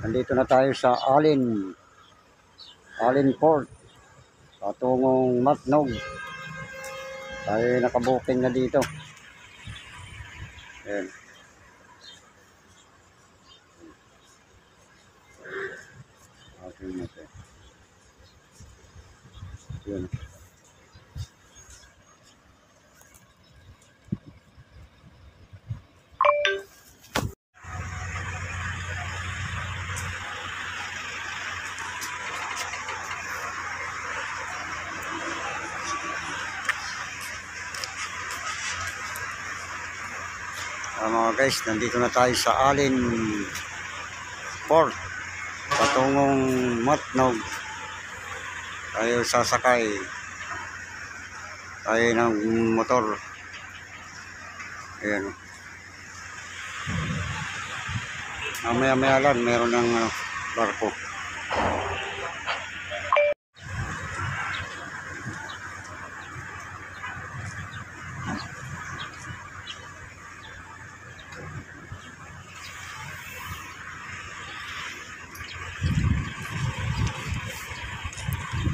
Nandito na tayo sa Alin Port, patungong Matnog. Tayo nakabuking na dito. Ayan. Ayan. Mga guys, nandito na tayo sa Alin Port, patungong Matnog. Tayo sasakay tayo ng motor. Ayan. Mamaya lang meron ng barko.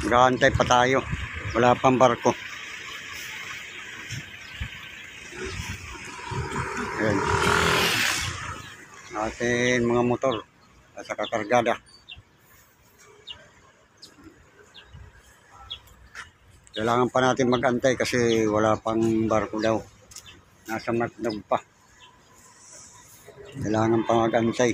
Nag-aantay pa tayo, wala pang barko. Ayan. Ating mga motor at saka kargada. Kailangan pa natin mag-antay kasi wala pang barko daw. Nasa Matnog pa. Kailangan pa mag-antay.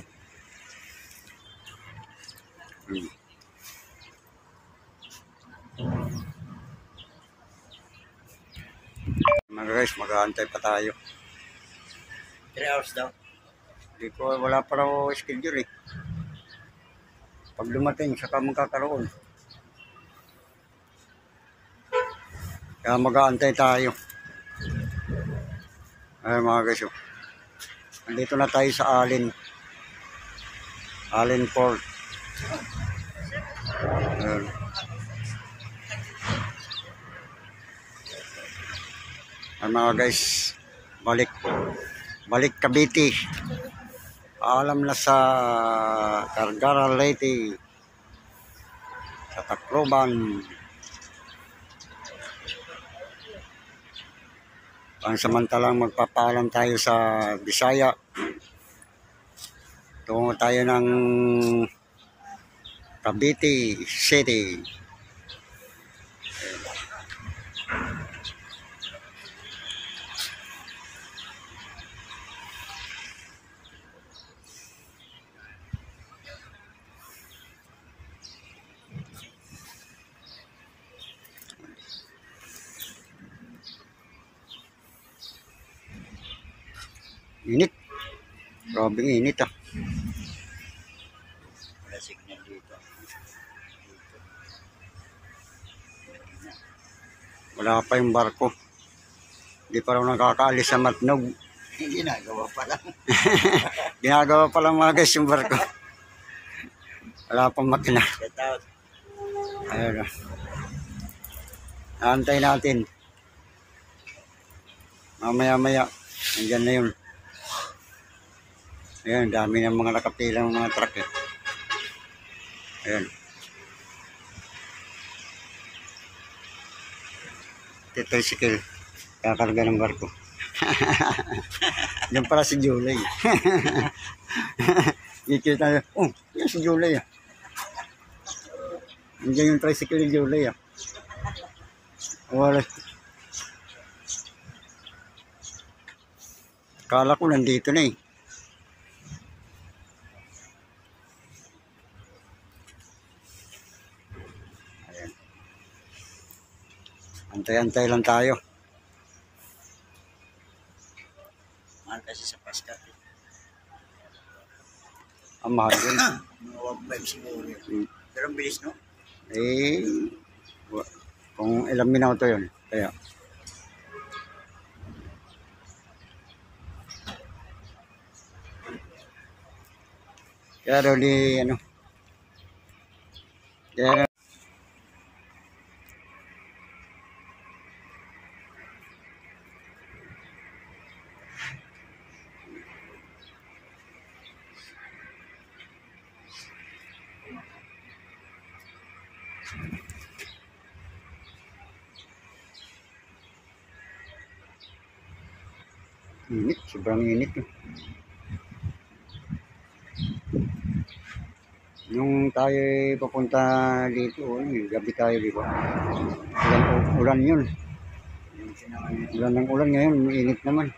Mga guys, mag-aantay pa tayo. 3 hours daw. Hindi ko, wala pa raw schedule eh. Pag dumating, saka magkakaroon. Kaya mag-aantay tayo. Ay mga guys, nandito na tayo sa Alin Port. Ay mga guys, balik Cavite. Alam na sa Cargara Leyte, sa Tacloban. Pansamantalang magpapaalam tayo sa Bisaya. Tungo tayo ng Cavite City. Init. Grabing init ah. Wala signal dito. Wala pa yung barko. Hindi pa raw nakakaalis sa Matnog. Ginagawa pa lang. Ginagawa pa lang mga guys yung barko. Wala pang makina. Get out. Ayun ah. Naantay natin. Mamaya. Nandiyan na yun. Ayan, dami ng mga nakapilang mga truck eh. Ayan. Tricycle. Kakarga ng barko. Yan pala si Julie. Ikita na, oh, yan si Julie ah. Nandiyan yung tricycle ni Julie ah. Wala. Kala ko nandito na eh. Ayan. Antay-antay lang tayo. Mahal kasi sa Pascal. Ang mahal yun. Mga 1.5 siguro yun. Hmm. Pero ang bilis, no? Eh, kung ilang minuto yun. Kaya. Kaya daw di, ano. Kaya Init, sobrang init. Nung tayo papunta dito, gabi tayo dito. Ulan yun. Ulan ng ulan ngayon, init naman.